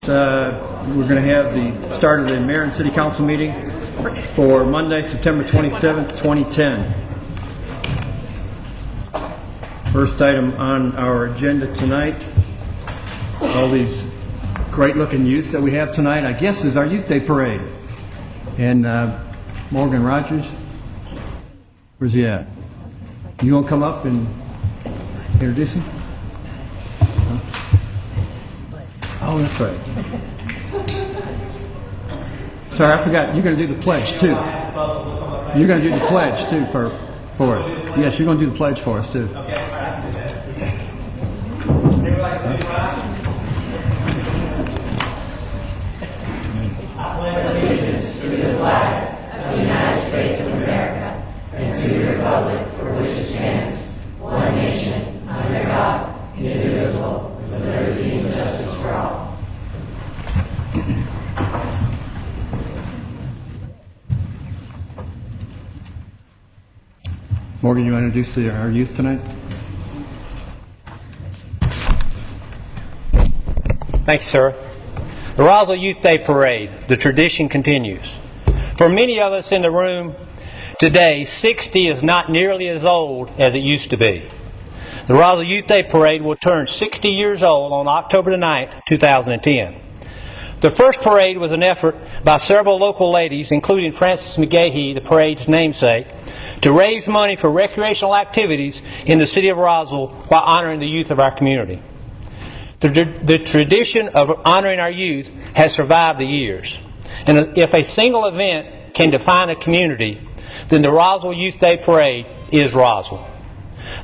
We're going to have the start of the Mayor and City Council meeting for Monday, September 27th, 2010. First item on our agenda tonight, all these great-looking youths that we have tonight, I guess, is our Youth Day Parade. And Morgan Rogers, where's he at? You going to come up and introduce him? Oh, that's right. Sorry, I forgot. You're going to do the pledge, too. You're going to do the pledge, too, for us. Yes, you're going to do the pledge for us, too. I pledge allegiance to the flag of the United States of America and to the republic for which it stands, one nation, under God, indivisible, with liberty and justice for all. Morgan, you want to introduce our youth tonight? Thank you, sir. The Roswell Youth Day Parade, the tradition continues. For many of us in the room today, 60 is not nearly as old as it used to be. The Roswell Youth Day Parade will turn 60 years old on October the 9th, 2010. The first parade was an effort by several local ladies, including Frances McGahee, the parade's namesake, to raise money for recreational activities in the city of Roswell while honoring the youth of our community. The tradition of honoring our youth has survived the years. And if a single event can define a community, then the Roswell Youth Day Parade is Roswell.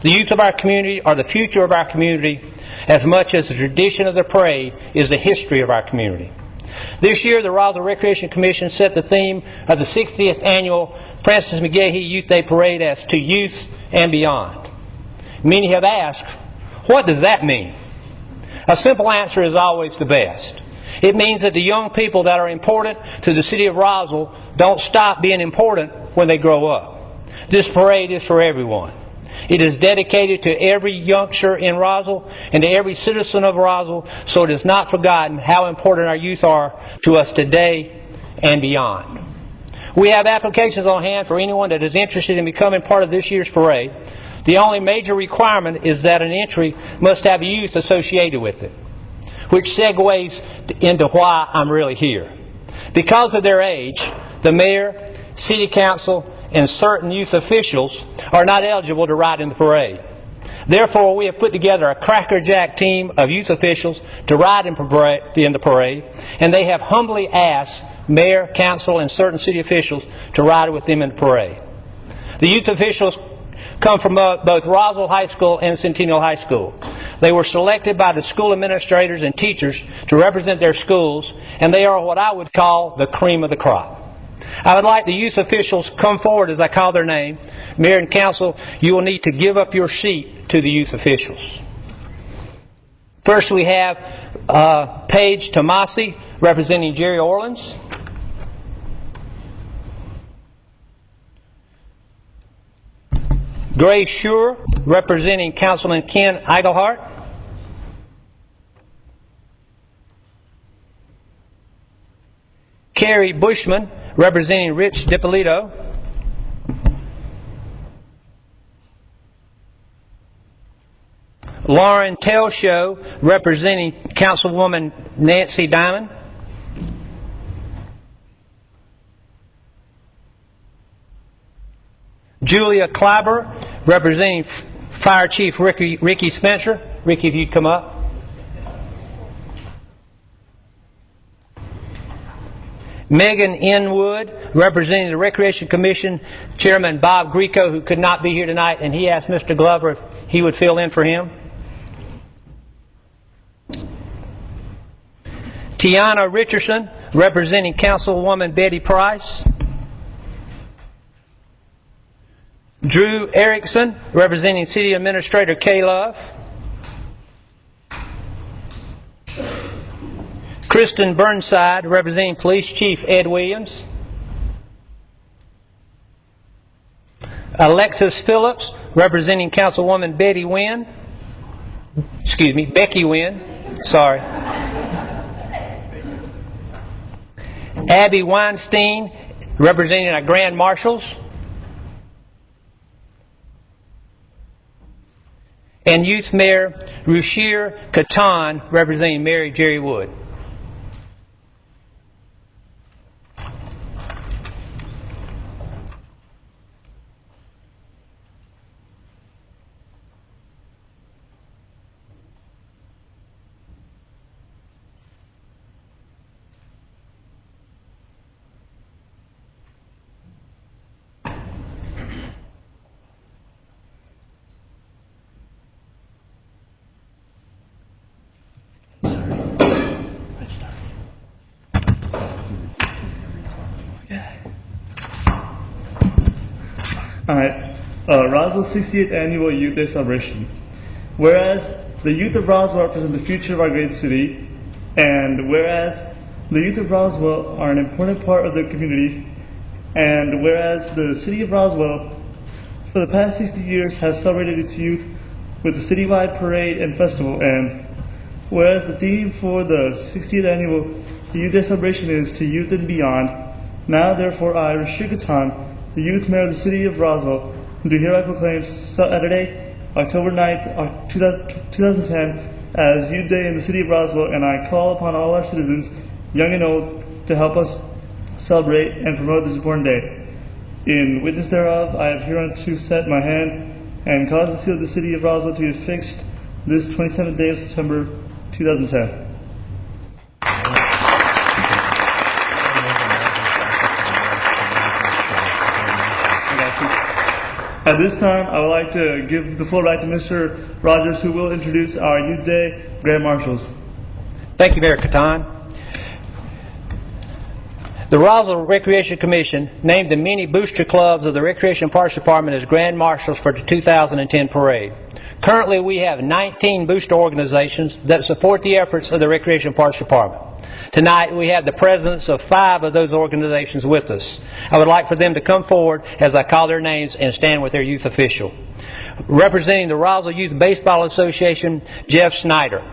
The youth of our community are the future of our community as much as the tradition of the parade is the history of our community. This year, the Roswell Recreation Commission set the theme of the 60th annual Frances McGahee Youth Day Parade as To Youth and Beyond. Many have asked, what does that mean? A simple answer is always the best. It means that the young people that are important to the city of Roswell don't stop being important when they grow up. This parade is for everyone. It is dedicated to every youngster in Roswell and to every citizen of Roswell, so it is not forgotten how important our youth are to us today and beyond. We have applications on hand for anyone that is interested in becoming part of this year's parade. The only major requirement is that an entry must have youth associated with it, which segues into why I'm really here. Because of their age, the mayor, city council, and certain youth officials are not eligible to ride in the parade. Therefore, we have put together a crackerjack team of youth officials to ride in the parade, and they have humbly asked mayor, council, and certain city officials to ride with them in the parade. The youth officials come from both Roswell High School and Centennial High School. They were selected by the school administrators and teachers to represent their schools, and they are what I would call the cream of the crop. I would like the youth officials come forward as I call their name. Mayor and council, you will need to give up your seat to the youth officials. First we have Paige Tomasi representing Jerry Orleans. Grace Schur representing Councilman Ken Eigelhart. Carrie Bushman representing Rich DiPolito. Lauren Telshow representing Councilwoman Nancy Diamond. Julia Kleiber representing Fire Chief Ricky Spencer. Ricky, if you'd come up. Megan N. Wood, representing the Recreation Commission, Chairman Bob Greco, who could not be here tonight, and he asked Mr. Glover if he would fill in for him. Tiana Richardson, representing Councilwoman Betty Price. Drew Erickson, representing City Administrator Kay Love. Kristen Burnside, representing Police Chief Ed Williams. Alexis Phillips, representing Councilwoman Becky Wynn. Sorry. Abby Weinstein, representing our Grand Marshals. And Youth Mayor Rushir Katan, representing Mary Jerry Wood. Alright, Roswell's 68th Annual Youth Day Celebration. Whereas the youth of Roswell represent the future of our great city, and whereas the youth of Roswell are an important part of the community, and whereas the city of Roswell for the past 60 years has celebrated its youth with a citywide parade and festival, and whereas the theme for the 60th Annual Youth Day Celebration is To Youth and Beyond, now therefore I, Rushir Katan, the Youth Mayor of the City of Roswell, do hereby proclaim Saturday, October 9th, 2010, as Youth Day in the City of Roswell, and I call upon all our citizens, young and old, to help us celebrate and promote this important day. In witness thereof, I have hereunto set my hand and caused the seal of the City of Roswell to be affixed this 27th day of September, 2010. At this time, I would like to give the floor back to Mr. Rogers, who will introduce our Youth Day Grand Marshals. Thank you, Mayor Katan. The Roswell Recreation Commission named the many booster clubs of the Recreation and Parks Department as Grand Marshals for the 2010 parade. Currently, we have 19 booster organizations that support the efforts of the Recreation and Parks Department. Tonight, we have the presidents of 5 of those organizations with us. I would like for them to come forward as I call their names and stand with their youth official. Representing the Roswell Youth Baseball Association, Jeff Snyder.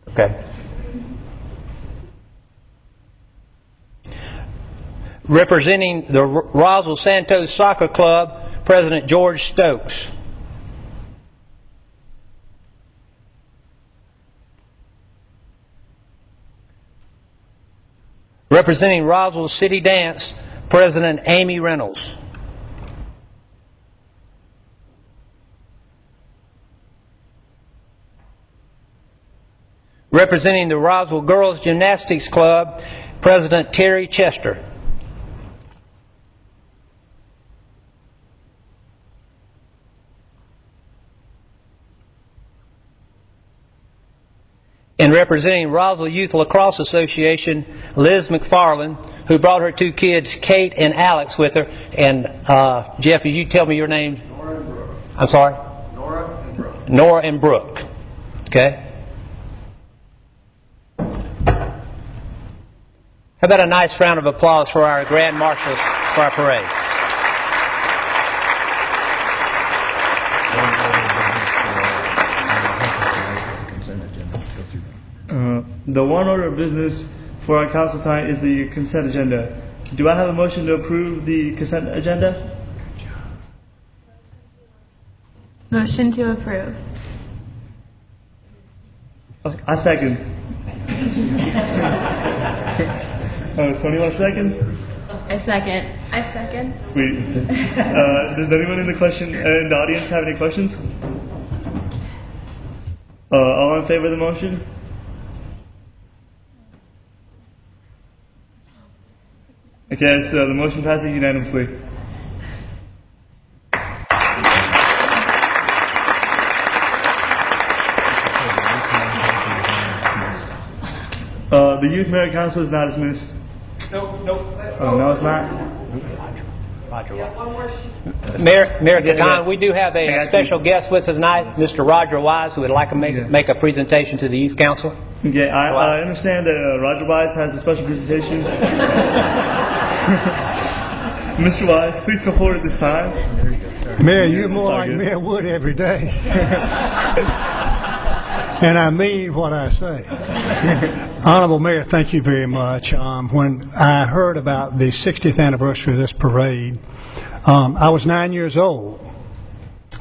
Okay. Representing the Roswell Santos Soccer Club, President George Stokes. Representing Roswell City Dance, President Amy Reynolds. Representing the Roswell Girls Gymnastics Club, President Terry Chester. And representing Roswell Youth Lacrosse Association, Liz McFarland, who brought her 2 kids, Kate and Alex, with her. And Jeff, as you tell me your names? Nora and Brooke. I'm sorry? Nora and Brooke. Nora and Brooke. Okay? How about a nice round of applause for our Grand Marshals for our parade? The one order of business for our council tonight is the consent agenda. Do I have a motion to approve the consent agenda? Motion to approve. I second. Tony, you want a second? I second. I second. Sweet. Does anyone in the audience have any questions? All in favor of the motion? Okay, so the motion passes unanimously. The Youth Mayor Council is now dismissed. Nope. Oh, no, it's not? Roger. Mayor Katan, we do have I a got special guest with us tonight, Mr. Roger Wise, who would like to make a presentation to the Youth Council. Okay, I understand that Roger Wise has a special presentation. Mr. Wise, please come forward at this time. There you go. Sorry. Mayor, you're more all like good. Mayor Wood every day. And I mean what I say. Honorable Mayor, thank you very much. When I heard about the 60th anniversary of this parade, I was 9 years old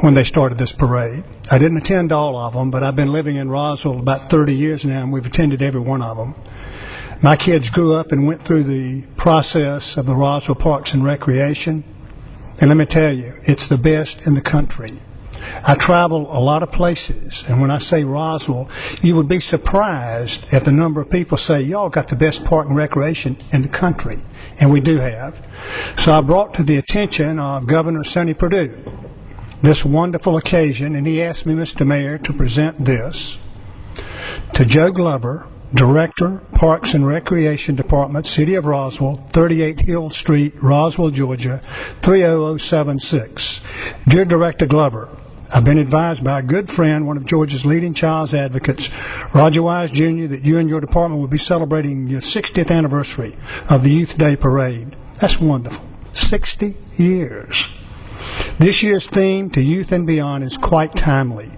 when they started this parade. I didn't attend all of them, but I've been living in Roswell about 30 years now, and we've attended every one of them. My kids grew up and went through the process of the Roswell Parks and Recreation, and let me tell you, it's the best in the country. I travel a lot of places, and when I say Roswell, you would be surprised at the number of people say, y'all got the best park and recreation in the country, and we do have. So I brought to the attention of Governor Sonny Perdue this wonderful occasion, and he asked me, Mr. Mayor, to present this to Joe Glover, Director, Parks and Recreation Department, City of Roswell, 38 Hill Street, Roswell, Georgia, 30076. Dear Director Glover, I've been advised by a good friend, one of Georgia's leading child's advocates, Roger Wise Jr., that you and your department will be celebrating your 60th anniversary of the Youth Day Parade. That's wonderful. 60 years. This year's theme, To Youth and Beyond, is quite timely.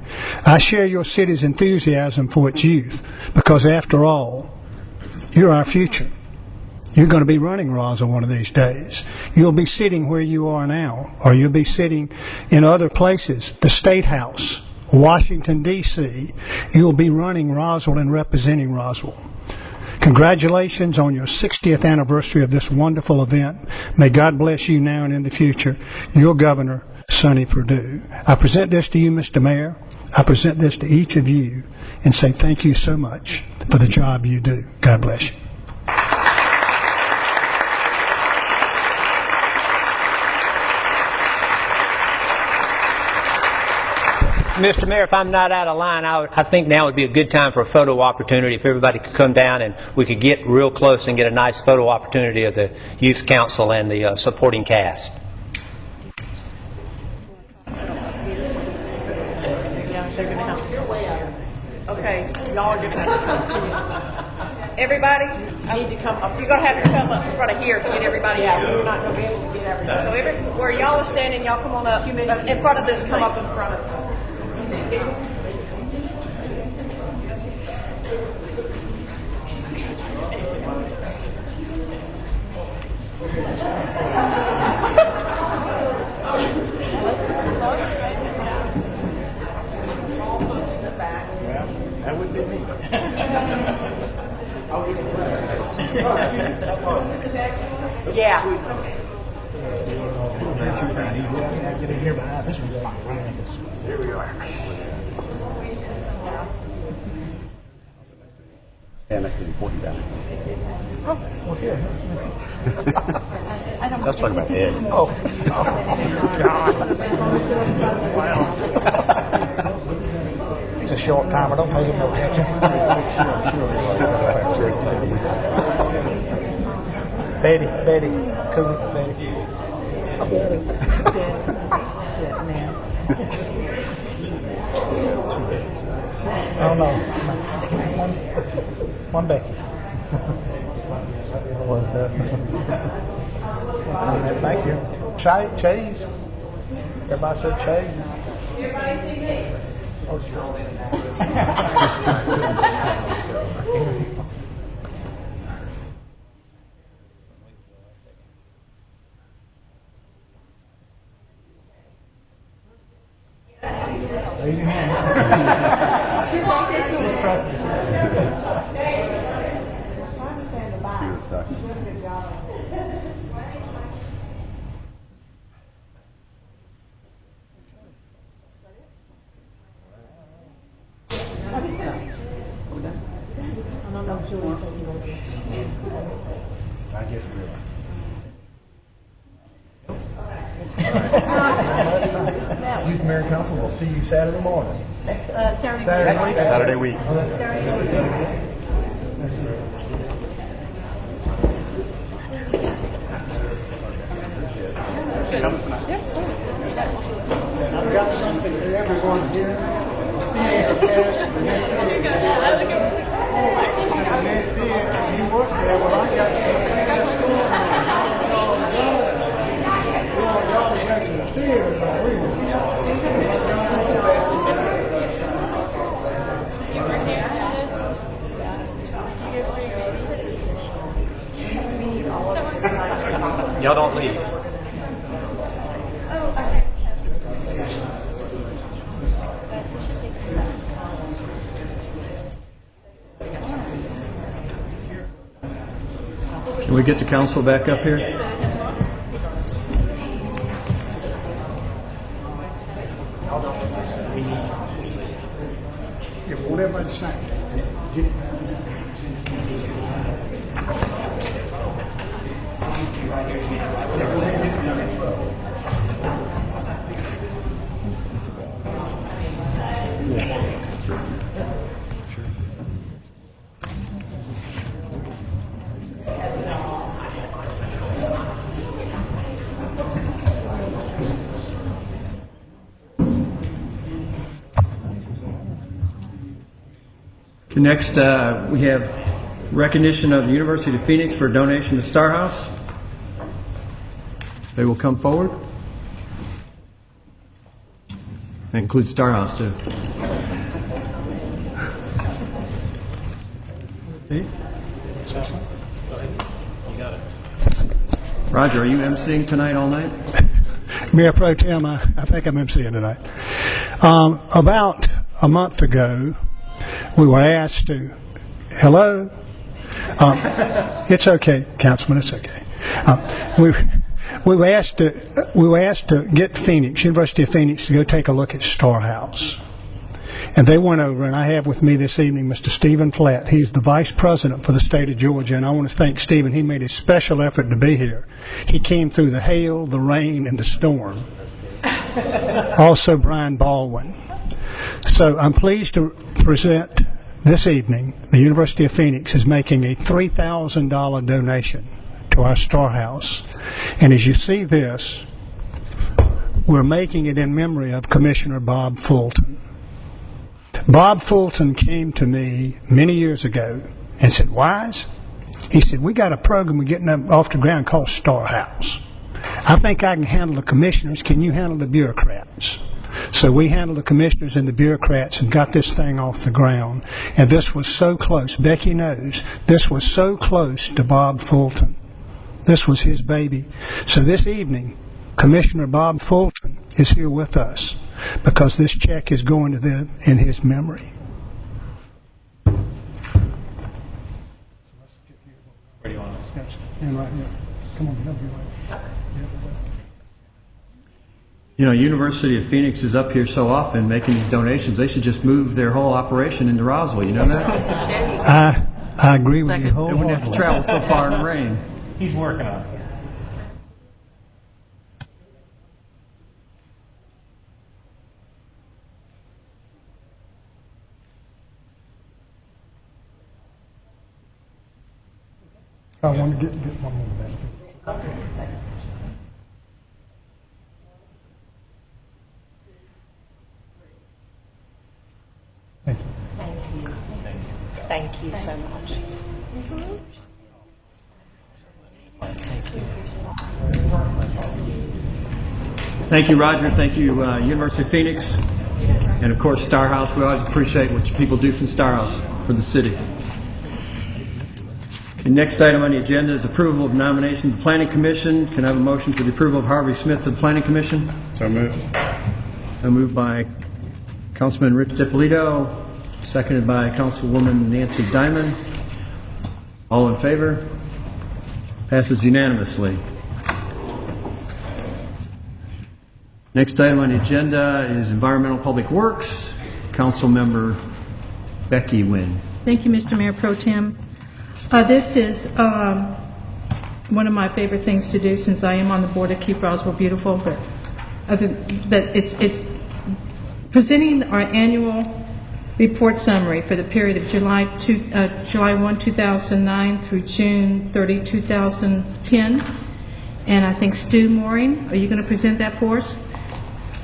I share your city's enthusiasm for its youth because, after all, you're our future. You're going to be running Roswell one of these days. You'll be sitting where you are now, or you'll be sitting in other places, the State House, Washington, D.C. You'll be running Roswell and representing Roswell. Congratulations on your 60th anniversary of this wonderful event. May God bless you now and in the future. Your Governor, Sonny Perdue. I present this to you, Mr. Mayor. I present this to each of you and say thank you so much for the job you do. God bless you. Mr. Mayor, if I'm not out of line, I think now would be a good time for a photo opportunity. If everybody could come down and we could get real close and get a nice photo opportunity of the Youth Council and the supporting cast. Okay, y'all are going to have to come. Everybody, need to come up. You're going to have to come up in front of here to get everybody out. We're not going to be able to get everybody. So where y'all are standing, y'all come on up. In front of this, come up in front of it. That would be me. Yeah. Get in here behind this one. Here we are. Stand next to the important guy. Let's talk about Ed. Oh, God. Wow. He's a short timer. Don't pay him no attention. Betty, come on, Betty. Oh no. One Becky. Thank you. Chase. Everybody said Chase. Everybody see me? Oh, sure. Raise your hand. She was stuck. I guess we are. Youth Mayor Council, we'll see you Saturday morning. Saturday week. I've got something for everyone here. You work there, well, I got something. Y'all don't leave. Can we get the council back up here? Yeah, won't everybody sign? Okay, next, we have recognition of the University of Phoenix for a donation to Star House. They will come forward. That includes Star House, too. Roger, are you emceeing tonight all night? Mayor Pro Tem, I think I'm emceeing tonight. About a month ago, we were asked to. Hello? It's okay, Councilman. It's okay. We were asked to get Phoenix, University of Phoenix, to go take a look at Star House. And they went over, and I have with me this evening Mr. Stephen Flatt. He's the Vice President for the state of Georgia, and I want to thank Stephen. He made a special effort to be here. He came through the hail, the rain, and the storm. Also, Brian Baldwin. So I'm pleased to present this evening the University of Phoenix is making a $3,000 donation to our Star House. And as you see this, we're making it in memory of Commissioner Bob Fulton. Bob Fulton came to me many years ago and said, "Wise," he said, "we got a program we're getting up off the ground called Star House. I think I can handle the commissioners. Can you handle the bureaucrats?" So we handled the commissioners and the bureaucrats and got this thing off the ground. And this was so close. Becky knows this was so close to Bob Fulton. This was his baby. So this evening, Commissioner Bob Fulton is here with us because this check is going to them in his memory. Where do you want us? Stand right here. Come on, help you right. You know, University of Phoenix is up here so often making these donations. They should just move their whole operation into Roswell. You know that? I agree with you They wouldn't have to wholeheartedly. travel so far in the rain. He's working on it. I want to get one more of that. Thank you. Thank you so much. Thank you, Roger. Thank you, University of Phoenix. And, of course, Star House. We always appreciate what you people do from Star House for the city. The next item on the agenda is approval of nomination to the Planning Commission. Can I have a motion for the approval of Harvey Smith to the Planning Commission? So moved. So moved by Councilman Rich DiPolito, seconded by Councilwoman Nancy Diamond. All in favor? Passes unanimously. Next item on the agenda is Environmental Public Works. Councilmember Becky Wynn. Thank you, Mr. Mayor Pro Tem. This is one of my favorite things to do since I am on the board of Keep Roswell Beautiful, but it's presenting our annual report summary for the period of July 1, 2009 through June 30, 2010. And I think Stu Mooring, are you going to present that for us?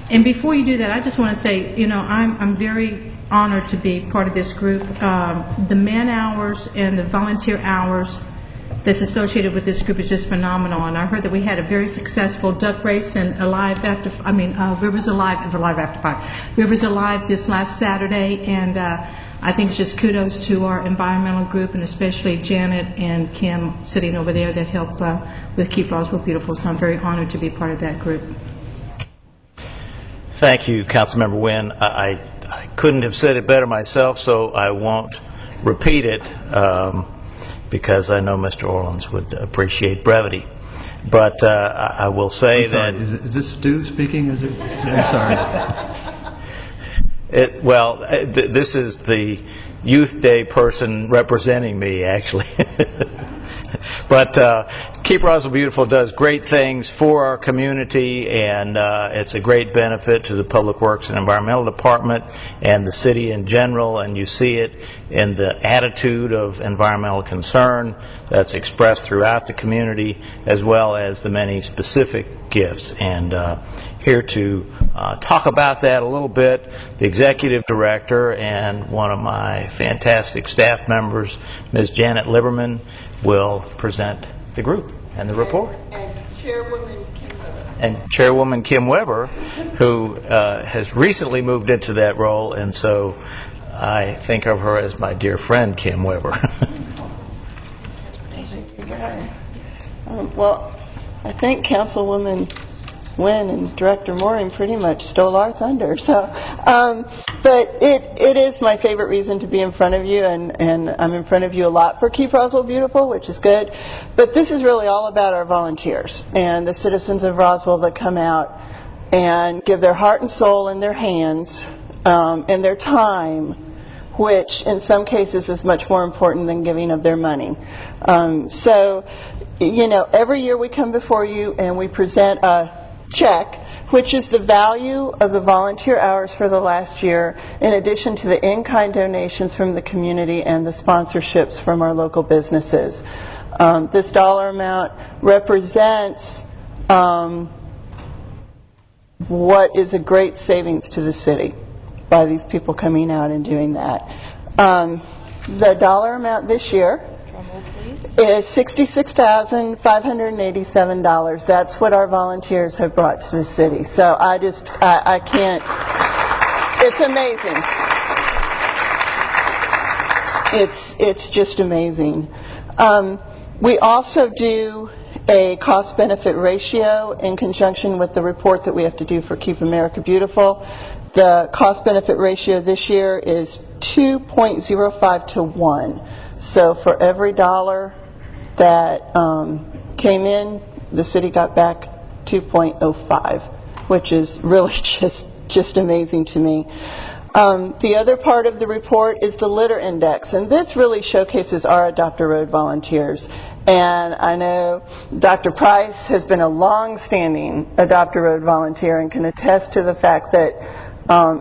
And before you do that, I just want to say, you know, I'm very honored to be part of this group. The man hours and the volunteer hours that's associated with this group is just phenomenal. And I heard that we had a very successful duck race and Rivers Alive this last Saturday, and I think it's just kudos to our environmental group, and especially Janet and Kim sitting over there that help with Keep Roswell Beautiful. So I'm very honored to be part of that group. Thank you, Councilmember Wynn. I couldn't have said it better myself, so I won't repeat it because I know Mr. Orleans would appreciate brevity. But I will say I'm sorry, that... Is this Stu speaking? I'm sorry. This is the Youth Day person representing me, actually. But Keep Roswell Beautiful does great things for our community, and it's a great benefit to the Public Works and Environmental Department and the city in general, and you see it in the attitude of environmental concern that's expressed throughout the community, as well as the many specific gifts. And here to talk about that a little bit, the Executive Director and one of my fantastic staff members, Ms. Janet Liberman, will present the group and the report. And Chairwoman Kim Weber, who has recently moved into that role, and so I think of her as my dear friend Kim Weber. Well, I think Councilwoman Wynn and Director Mooring pretty much stole our thunder. So, but it is my favorite reason to be in front of you, and I'm in front of you a lot for Keep Roswell Beautiful, which is good. But this is really all about our volunteers and the citizens of Roswell that come out and give their heart and soul and their hands and their time, which in some cases is much more important than giving of their money. So, every year we come before you and we present a check, which is the value of the volunteer hours for the last year, in addition to the in-kind donations from the community and the sponsorships from our local businesses. This dollar amount represents what is a great savings to the city by these people coming out and doing that. The dollar amount this year is $66,587. That's what our volunteers have brought to the city. So I can't, it's amazing. It's just amazing. We also do a cost-benefit ratio in conjunction with the report that we have to do for Keep America Beautiful. The cost-benefit ratio this year is 2.05 to 1. So for every dollar that came in, the city got back 2.05, which is really just amazing to me. The other part of the report is the litter index, and this really showcases our Adopt a Road volunteers. And I know Dr. Price has been a long-standing Adopt a Road volunteer and can attest to the fact that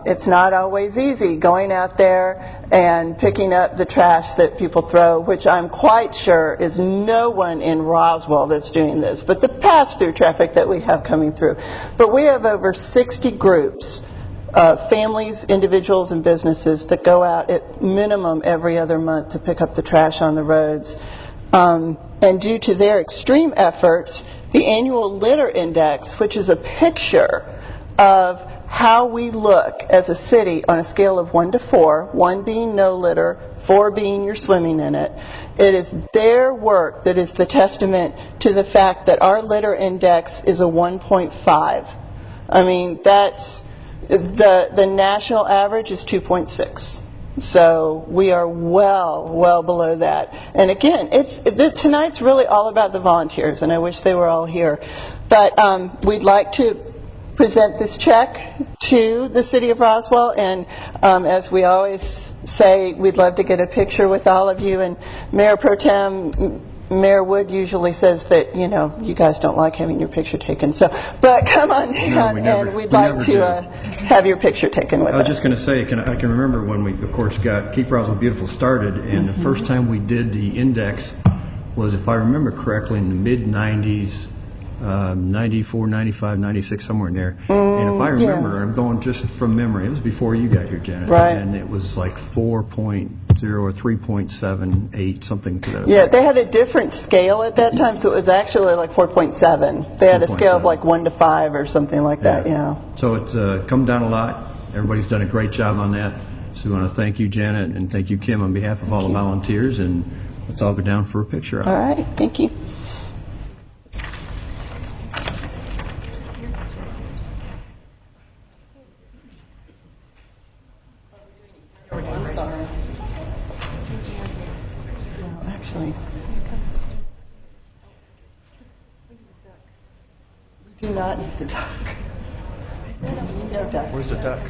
it's not always easy going out there and picking up the trash that people throw, which I'm quite sure is no one in Roswell that's doing this, but the pass-through traffic that we have coming through. But we have over 60 groups, families, individuals, and businesses that go out at minimum every other month to pick up the trash on the roads. And due to their extreme efforts, the annual litter index, which is a picture of how we look as a city on a scale of 1 to 4, 1 being no litter, 4 being you're swimming in it. It is their work that is the testament to the fact that our litter index is a 1.5. I mean, that's the national average is 2.6. So we are well below that. And again, tonight's really all about the volunteers, and I wish they were all here. But we'd like to present this check to the city of Roswell, and as we always say, we'd love to get a picture with all of you. And Mayor Pro Tem, Mayor Wood usually says that, you guys don't like having your picture taken. So, but come on down, and we'd like to have your picture taken with us. I was just going to say, I can remember when we, of course, got Keep Roswell Beautiful started, and the first time we did the index was, if I remember correctly, in the mid-'90s, 94, 95, 96, somewhere in there. And if I remember, I'm going just from memory, it was before you got here, Janet. Right. And it was like 4.0 or 3.78, something to that. Yeah, they had a different scale at that time, so it was actually like 4.7. They had a scale of 4.7. like 1 to 5 or something like that, yeah. So it's come down a lot. Everybody's done a great job on that. So we want to thank you, Janet, and thank you, Kim, on behalf of all the volunteers. And let's all go down for a picture. All right, thank you. Actually, we do not need the duck. No duck. Where's the duck?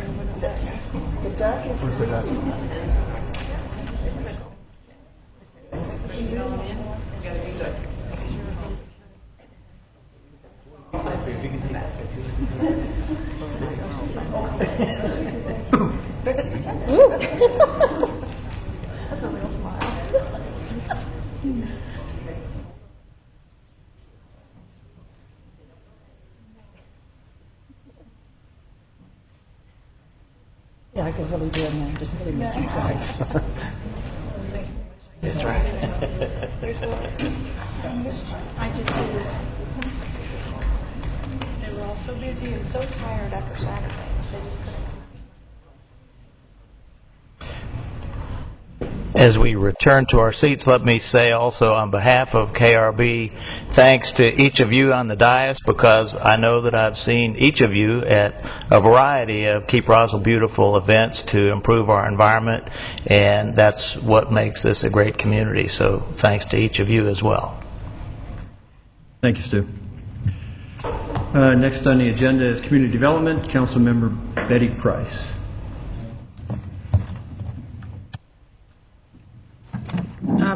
The duck is... Where's the duck? That's a real smile. Yeah, I could really do it now. Just really make you cry. That's right. I did too. They were all so busy and so tired after Saturday. They just couldn't. As we return to our seats, let me say also on behalf of KRB, thanks to each of you on the dais, because I know that I've seen each of you at a variety of Keep Roswell Beautiful events to improve our environment, and that's what makes this a great community. So thanks to each of you as well. Thank you, Stu. Next on the agenda is Community Development. Councilmember Betty Price.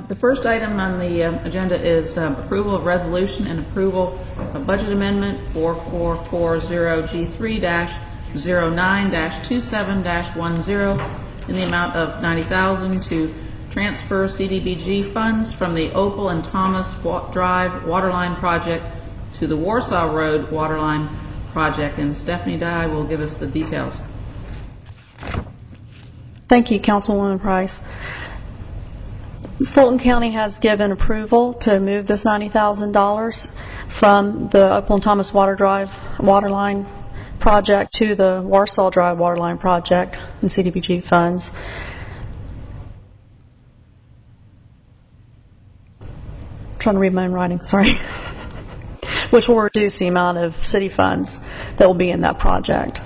The first item on the agenda is approval of resolution and approval of budget amendment 4440G3-09-27-10 in the amount of $90,000 to transfer CDBG funds from the Opal and Thomas Drive Waterline Project to the Warsaw Road Waterline Project. And Stephanie Dye will give us the details. Thank you, Councilwoman Price. Fulton County has given approval to move this $90,000 from the Opal and Thomas Waterline project to the Warsaw Drive Waterline project in CDBG funds. I'm trying to read my own writing, sorry. Which will reduce the amount of city funds that will be in that project.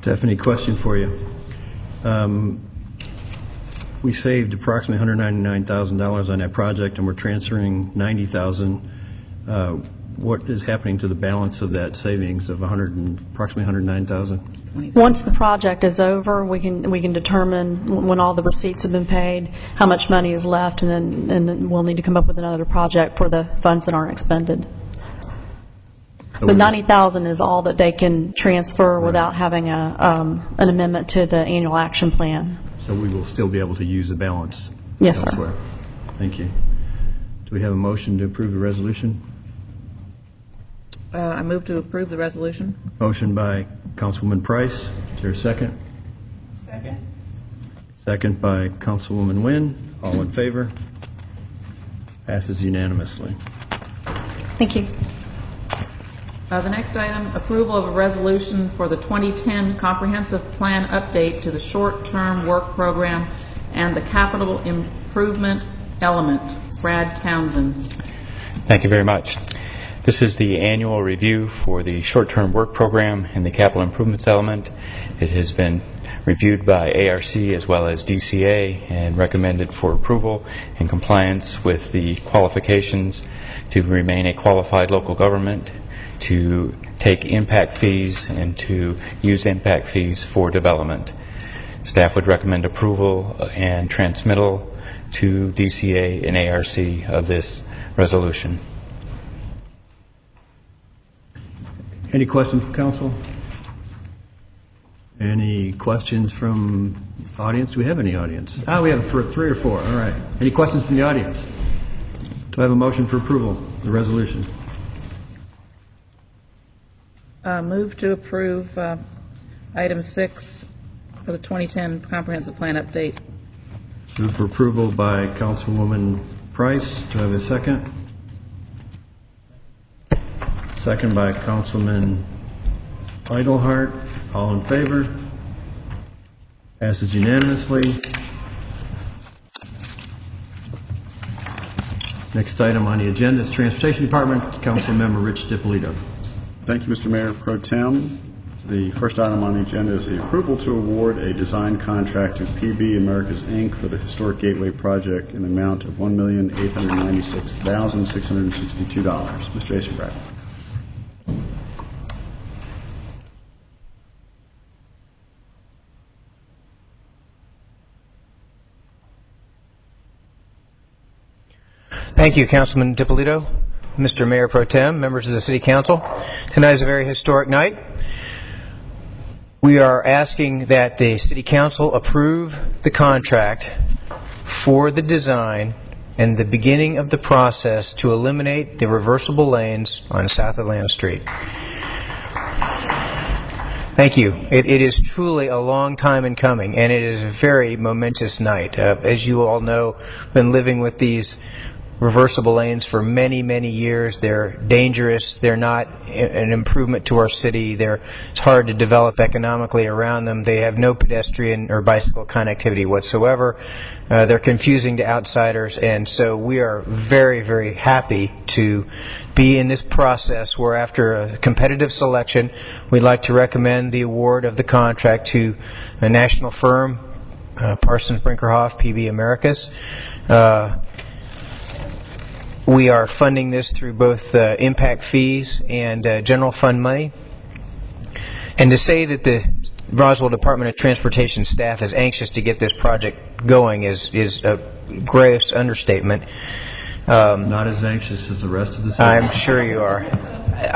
Stephanie, question for you. We saved approximately $199,000 on that project, and we're transferring $90,000. What is happening to the balance of that savings of approximately $109,000? Once the project is over, we can determine when all the receipts have been paid how much money is left, and then we'll need to come up with another project for the funds that aren't expended. The $90,000 is all that they can transfer without having an amendment to the annual action plan. So we will still be able to use the balance Yes, elsewhere. sir. Thank you. Do we have a motion to approve the resolution? I move to approve the resolution. Motion by Councilwoman Price. Is there a second? Second. Second by Councilwoman Nguyen. All in favor? Passes unanimously. Thank you. The next item, approval of a resolution for the 2010 Comprehensive Plan Update to the Short-Term Work Program and the Capital Improvement Element. Brad Townsend. Thank you very much. This is the annual review for the short-term work program and the capital improvements element. It has been reviewed by ARC as well as DCA and recommended for approval in compliance with the qualifications to remain a qualified local government, to take impact fees, and to use impact fees for development. Staff would recommend approval and transmittal to DCA and ARC of this resolution. Any questions from council? Any questions from audience? Do we have any audience? We have 3 or 4. All right. Any questions from the audience? Do I have a motion for approval? the resolution. Move to approve item 6 for the 2010 comprehensive plan update. Move for approval by Councilwoman Price. Do I have a second? Second by Councilman Eichelhart. All in favor? Passes unanimously. Next item on the agenda is Transportation Department. Councilmember Rich DiPolito. Thank you, Mr. Mayor Pro Tem. The first item on the agenda is the approval to award a design contract to PB Americas, Inc. for the Historic Gateway Project in the amount of $1,896,662. Mr. Asenbrack. Thank you, Councilman DiPolito, Mr. Mayor Pro Tem, members of the City Council. Tonight is a very historic night. We are asking that the City Council approve the contract for the design and the beginning of the process to eliminate the reversible lanes on South Atlanta Street. Thank you. It is truly a long time in coming, and it is a very momentous night. As you all know, I've been living with these reversible lanes for many, many years. They're dangerous. They're not an improvement to our city. It's hard to develop economically around them. They have no pedestrian or bicycle connectivity whatsoever. They're confusing to outsiders, and so we are very, very happy to be in this process where, after a competitive selection, we'd like to recommend the award of the contract to a national firm, Parsons Brinkerhoff, PB Americas. We are funding this through both impact fees and general fund money. And to say that the Roswell Department of Transportation staff is anxious to get this project going is a gross understatement. Not as anxious as the rest of the city. I'm sure you are.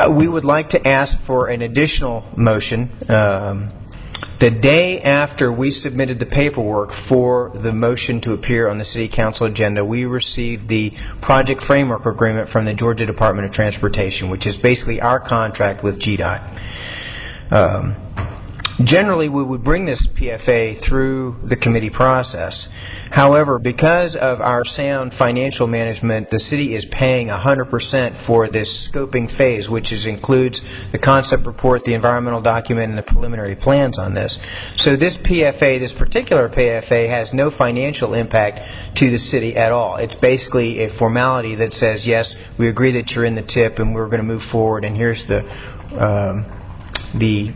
We would like to ask for an additional motion. The day after we submitted the paperwork for the motion to appear on the City Council agenda, we received the Project Framework Agreement from the Georgia Department of Transportation, which is basically our contract with GDOT. Generally, we would bring this PFA through the committee process. However, because of our sound financial management, the city is paying 100% for this scoping phase, which includes the concept report, the environmental document, and the preliminary plans on this. So this PFA, this particular PFA, has no financial impact to the city at all. It's basically a formality that says, yes, we agree that you're in the TIP and we're going to move forward, and here's the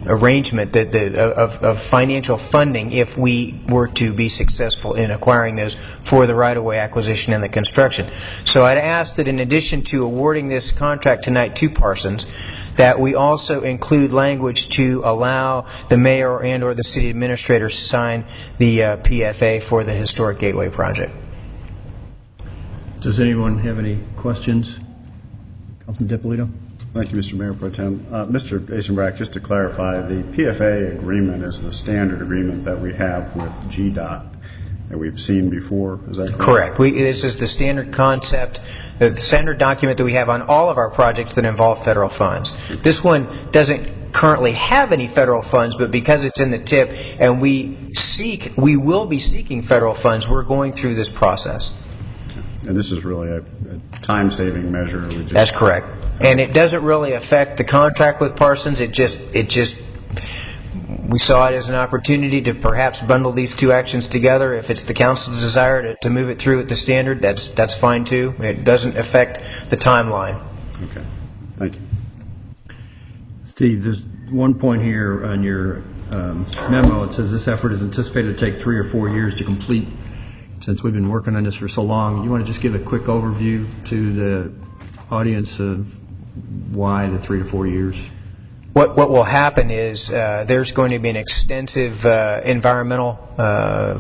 arrangement of financial funding if we were to be successful in acquiring those for the right-of-way acquisition and the construction. So I'd ask that in addition to awarding this contract tonight to Parsons, that we also include language to allow the mayor and or the city administrator to sign the PFA for the Historic Gateway project. Does anyone have any questions? Councilman DiPolito? Thank you, Mr. Mayor Pro Tem. Mr. Asenbrack, just to clarify, the PFA agreement is the standard agreement that we have with GDOT that we've seen before. Is that correct? Correct. This is the standard concept, the standard document that we have on all of our projects that involve federal funds. This one doesn't currently have any federal funds, but because it's in the TIP and we will be seeking federal funds, we're going through this process. And this is really a time-saving measure. That's correct. And it doesn't really affect the contract with Parsons. We saw it as an opportunity to perhaps bundle these two actions together. If it's the council's desire to move it through at the standard, that's fine too. It doesn't affect the timeline. Okay. Thank you. Steve, there's one point here on your memo. It says this effort is anticipated to take 3 or 4 years to complete. Since we've been working on this for so long, you want to just give a quick overview to the audience of why the 3 to 4 years? What will happen is there's going to be an extensive environmental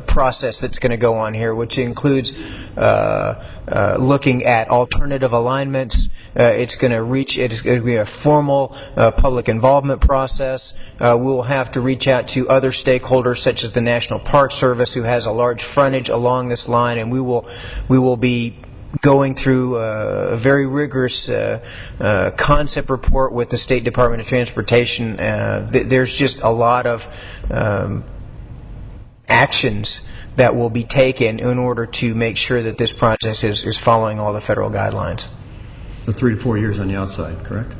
process that's going to go on here, which includes looking at alternative alignments. It's going to be a formal public involvement process. We'll have to reach out to other stakeholders, such as the National Park Service, who has a large frontage along this line, and we will be going through a very rigorous concept report with the State Department of Transportation. There's just a lot of actions that will be taken in order to make sure that this project is following all the federal guidelines. The 3 to 4 years on the outside, correct?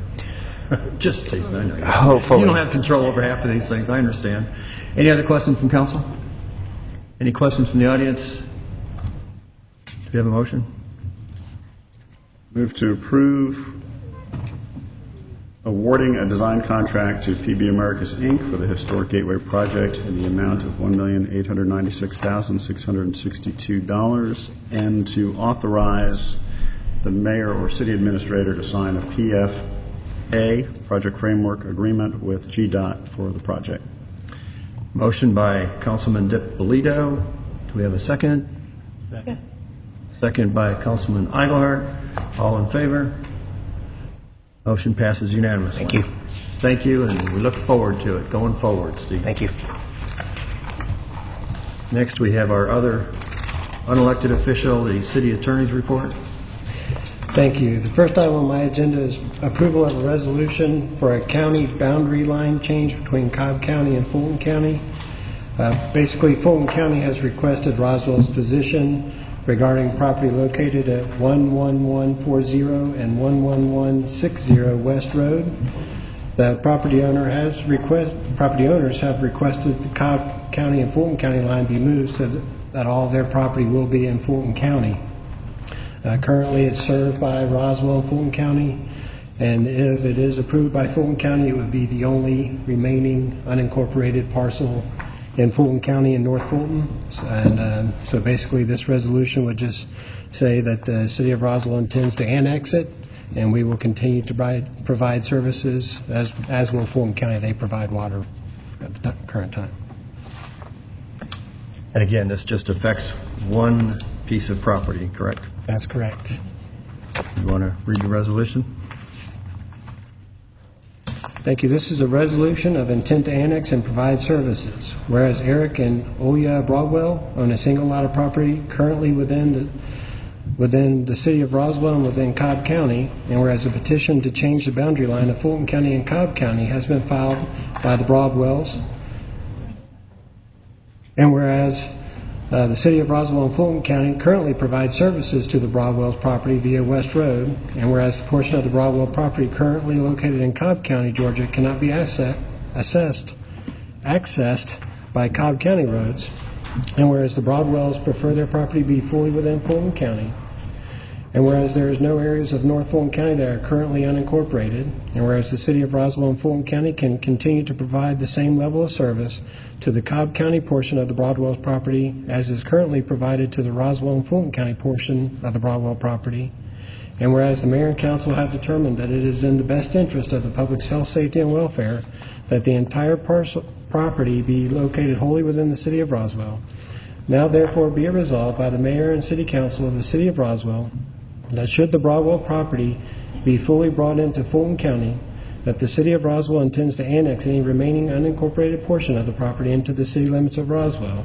Just teasing, I know. Hopefully. You don't have control over half of these things, I understand. Any other questions from council? Any questions from the audience? Do we have a motion? Move to approve awarding a design contract to PB Americas, Inc. for the Historic Gateway Project in the amount of $1,896,662 and to authorize the mayor or city administrator to sign a PFA, Project Framework Agreement, with GDOT for the project. Motion by Councilman Dippolito. Do we have a second? Second. Second by Councilman Eichelhardt. All in favor? Motion passes unanimously. Thank you. Thank you, and we look forward to it going forward, Steve. Thank you. Next, we have our other unelected official, the city attorney's report. Thank you. The first item on my agenda is approval of a resolution for a county boundary line change between Cobb County and Fulton County. Basically, Fulton County has requested Roswell's position regarding property located at 11140 and 11160 West Road. The property owners have requested the Cobb County and Fulton County line be moved so that all of their property will be in Fulton County. Currently, it's served by Roswell and Fulton County, and if it is approved by Fulton County, it would be the only remaining unincorporated parcel in Fulton County in North Fulton. And so basically, this resolution would just say that the city of Roswell intends to annex it, and we will continue to provide services, as will Fulton County. They provide water at the current time. And again, this just affects one piece of property, correct? That's correct. You want to read the resolution? Thank you. This is a resolution of intent to annex and provide services. Whereas Eric and Oya Broadwell own a single lot of property currently within the city of Roswell and within Cobb County, and whereas a petition to change the boundary line of Fulton County and Cobb County has been filed by the Broadwells, and whereas the city of Roswell and Fulton County currently provide services to the Broadwell's property via West Road, and whereas the portion of the Broadwell property currently located in Cobb County, Georgia, cannot be accessed by Cobb County roads, and whereas the Broadwells prefer their property be fully within Fulton County, and whereas there is no areas of North Fulton County that are currently unincorporated, and whereas the city of Roswell and Fulton County can continue to provide the same level of service to the Cobb County portion of the Broadwell's property as is currently provided to the Roswell and Fulton County portion of the Broadwell property, and whereas the mayor and council have determined that it is in the best interest of the public's health, safety, and welfare that the entire property be located wholly within the city of Roswell, now therefore be it resolved by the mayor and city council of the city of Roswell that should the Broadwell property be fully brought into Fulton County, that the city of Roswell intends to annex any remaining unincorporated portion of the property into the city limits of Roswell,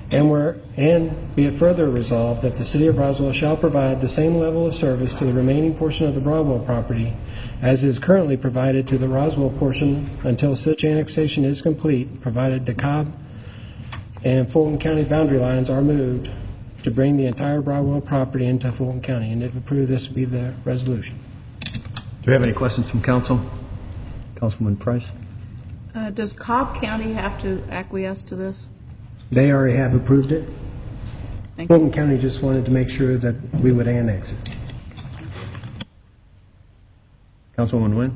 and be it further resolved that the city of Roswell shall provide the same level of service to the remaining portion of the Broadwell property as is currently provided to the Roswell portion until such annexation is complete, provided the Cobb and Fulton County boundary lines are moved to bring the entire Broadwell property into Fulton County. And if approved, this will be the resolution. Do we have any questions from council? Councilman Price? Does Cobb County have to acquiesce to this? They already have approved it. Thank you. Fulton County just wanted to make sure that we would annex it. Councilwoman Nguyen?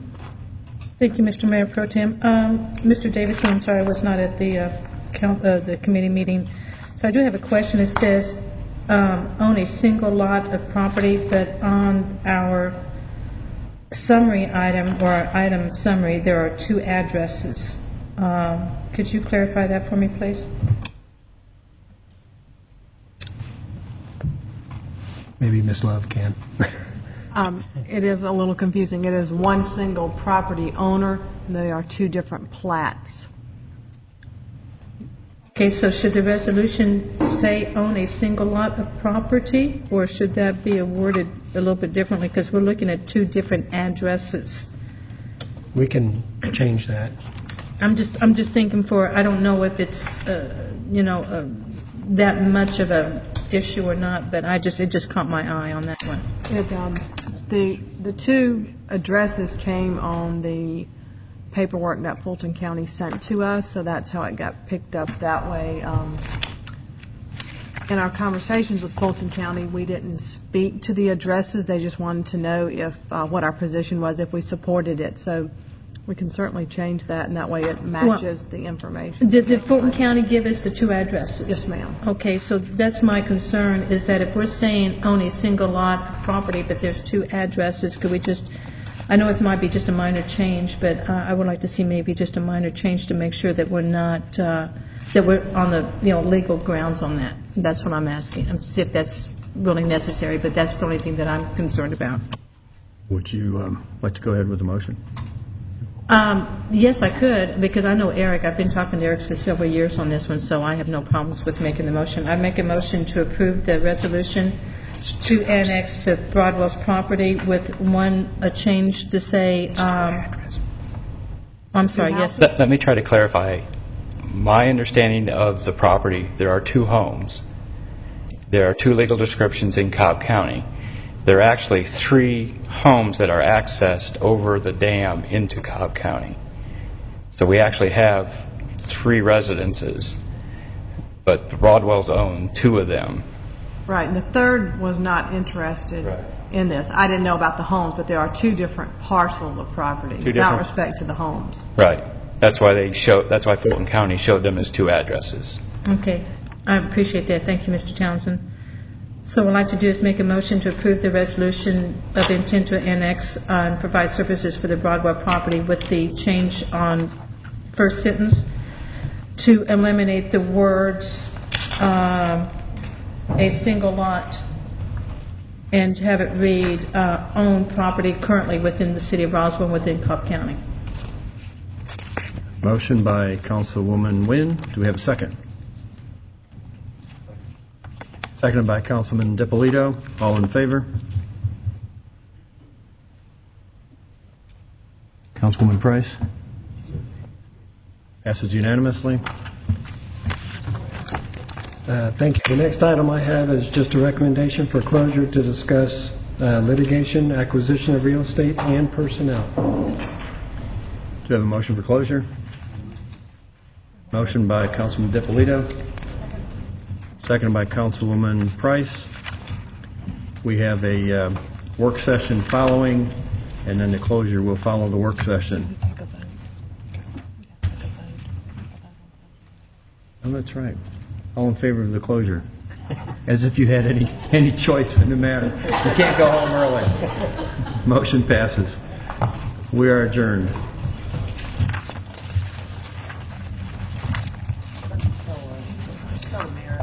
Thank you, Mr. Mayor Pro Tem. Mr. David King, sorry, I was not at the committee meeting. So I do have a question. It says own a single lot of property, but on our summary item, or our item summary, there are two addresses. Could you clarify that for me, please? Maybe Ms. Love can. It is a little confusing. It is one single property owner, and they are two different plats. Okay, so should the resolution say own a single lot of property, or should that be worded a little bit differently? Because we're looking at two different addresses. We can change that. I'm just thinking I don't know if it's, that much of a issue or not, but it just caught my eye on that one. The two addresses came on the paperwork that Fulton County sent to us, so that's how it got picked up that way. In our conversations with Fulton County, we didn't speak to the addresses. They just wanted to know if what our position was, if we supported it. So we can certainly change that, and that way it matches the information. Did Fulton County give us the two addresses? Yes, ma'am. Okay, so that's my concern, is that if we're saying own a single lot of property, but there's two addresses, could we just, I know it might be just a minor change, but I would like to see maybe just a minor change to make sure that we're not, that we're on the, legal grounds on that. That's what I'm asking. I'm see if that's really necessary, but that's the only thing that I'm concerned about. Would you like to go ahead with the motion? Yes, I could, because I know Eric. I've been talking to Eric for several years on this one, so I have no problems with making the motion. I make a motion to approve the resolution to annex the Broadwell's property with a change to say, I'm sorry, yes. Let me try to clarify. My understanding of the property, there are two homes. There are two legal descriptions in Cobb County. There are actually 3 homes that are accessed over the dam into Cobb County. So we actually have 3 residences, but the Broadwells own 2 of them. Right, and the third was not interested in this. I didn't know about the homes, but there are 2 different parcels of property without respect to the homes. Right. That's why Fulton County showed them as 2 addresses. Okay. I appreciate that. Thank you, Mr. Townsend. So what I'd like to do is make a motion to approve the resolution of intent to annex and provide services for the Broadwell property with the change on first sentence to eliminate the words a single lot and have it read owned property currently within the city of Roswell within Cobb County. Motion by Councilwoman Wynn. Do we have a second? Seconded by Councilman DiPolito. All in favor? Councilwoman Price? Passes unanimously. Thank you. The next item I have is just a recommendation for closure to discuss litigation, acquisition of real estate, and personnel. Do you have a motion for closure? Motion by Councilman DiPolito. Seconded by Councilwoman Price. We have a work session following, and then the closure will follow the work session. Oh, that's right. All in favor of the closure? As if you had any choice in the matter. You can't go home early. Motion passes. We are adjourned. Tell the mayor.